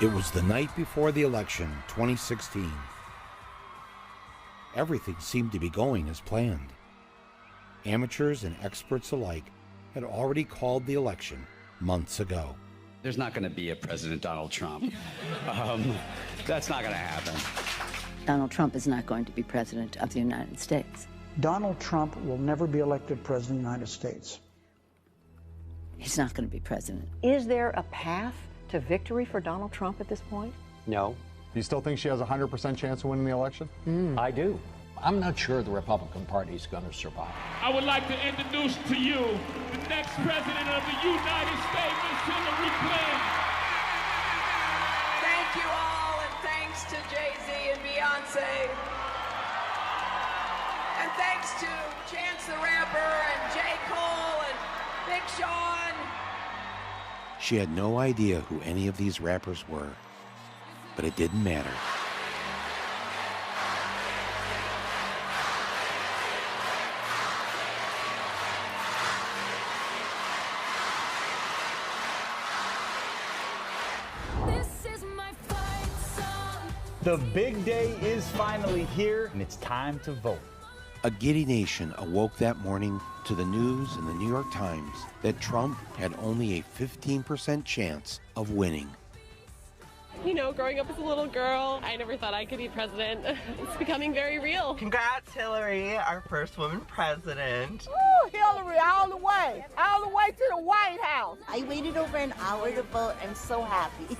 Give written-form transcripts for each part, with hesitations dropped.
It was the night before the election, 2016. Everything seemed to be going as planned. Amateurs and experts alike had already called the election months ago. There's not going to be a President Donald Trump. That's not going to happen. Donald Trump is not going to be president of the United States. Donald Trump will never be elected president of the United States. He's not going to be president. Is there a path to victory for Donald Trump at this point? No. You still think she has a 100% chance of winning the election? I do. I'm not sure the Republican Party is going to survive. I would like to introduce to you the next president of the United States, Ms. Hillary Clinton. Thank you all, and thanks to Jay-Z and Beyonce. And thanks to Chance the Rapper and J. Cole and Big Sean. She had no idea who any of these rappers were, but it didn't matter. The big day is finally here, and it's time to vote. A giddy nation awoke that morning to the news in the New York Times that Trump had only a 15% chance of winning. You know, growing up as a little girl, I never thought I could be president. It's becoming very real. Congrats, Hillary, our first woman president. Ooh, Hillary, all the way to the White House. I waited over an hour to vote. I'm so happy.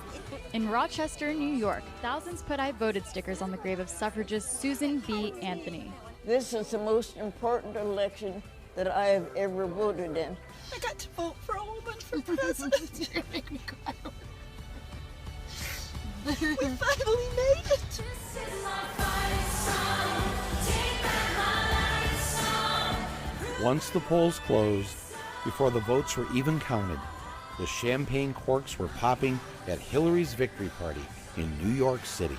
In Rochester, New York, thousands put I voted stickers on the grave of suffragist Susan B. Anthony. This is the most important election that I have ever voted in. I got to vote for a woman for president. You're gonna make me cry. We finally made it. Once the polls closed, before the votes were even counted, the champagne corks were popping at Hillary's victory party in New York City.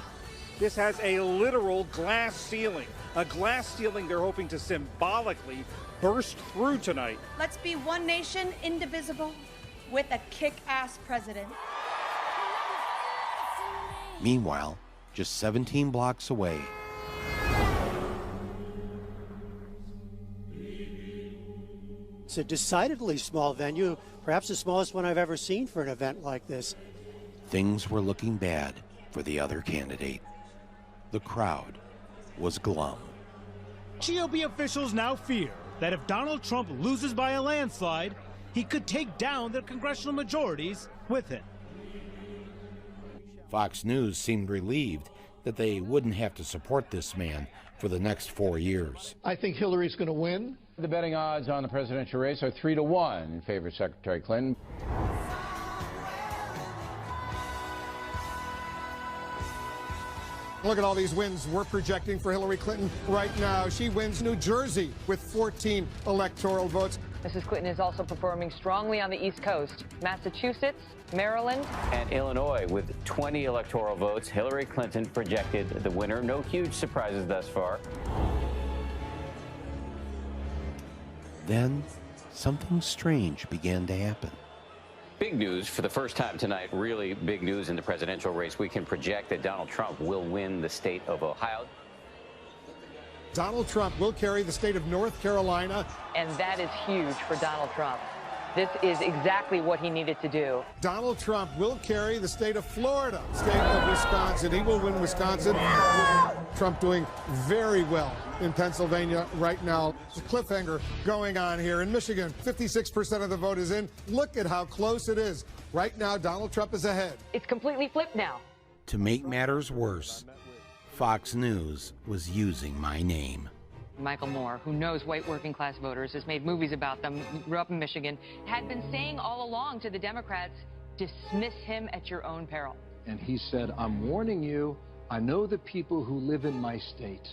This has a literal glass ceiling, a glass ceiling they're hoping to symbolically burst through tonight. Let's be one nation, indivisible, with a kick-ass president. Meanwhile, just 17 blocks away, it's a decidedly small venue, perhaps the smallest one I've ever seen for an event like this. things were looking bad for the other candidate. The crowd was glum. GOP officials now fear that if Donald Trump loses by a landslide, he could take down their congressional majorities with it. Fox News seemed relieved that they wouldn't have to support this man for the next 4 years. I think Hillary's going to win. The betting odds on the presidential race are 3-1 in favor of Secretary Clinton. Look at all these wins we're projecting for Hillary Clinton right now. She wins New Jersey with 14 electoral votes. Mrs. Clinton is also performing strongly on the East Coast. Massachusetts, Maryland, and Illinois with 20 electoral votes. Hillary Clinton projected the winner. No huge surprises thus far. Then something strange began to happen. Big news for the first time tonight, really big news in the presidential race. We can project that Donald Trump will win the state of Ohio. Donald Trump will carry the state of North Carolina. and that is huge for Donald Trump. This is exactly what he needed to do. Donald Trump will carry the state of Florida, state of Wisconsin. He will win Wisconsin. Trump doing very well in Pennsylvania right now. There's a cliffhanger going on here. In Michigan, 56% of the vote is in. Look at how close it is. Right now, Donald Trump is ahead. It's completely flipped now. To make matters worse, Fox News was using my name. Michael Moore, who knows white working class voters, has made movies about them, grew up in Michigan, had been saying all along to the Democrats, dismiss him at your own peril. And he said, I'm warning you, I know the people who live in my state,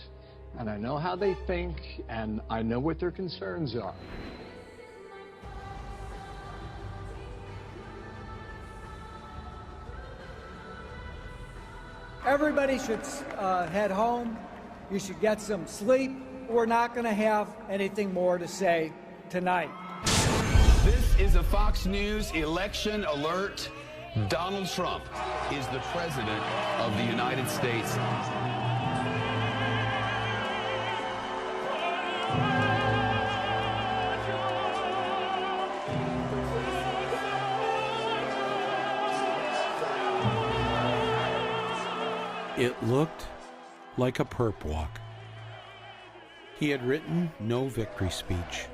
and I know how they think, and I know what their concerns are. Everybody should head home. You should get some sleep. We're not going to have anything more to say tonight. This is a Fox News election alert. Donald Trump is the President of the United States. It looked like a perp walk. He had written no victory speech.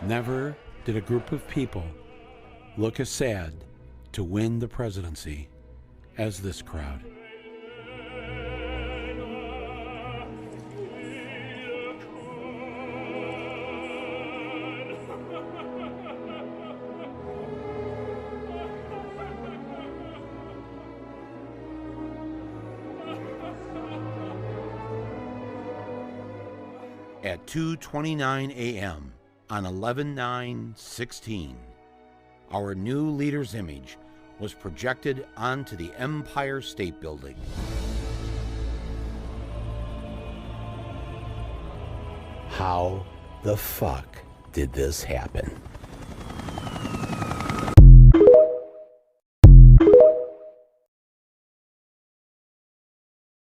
Never did a group of people look as sad to win the presidency as this crowd. At 2:29 a.m. on 11/9/16, our new leader's image was projected onto the Empire State Building. How the fuck did this happen?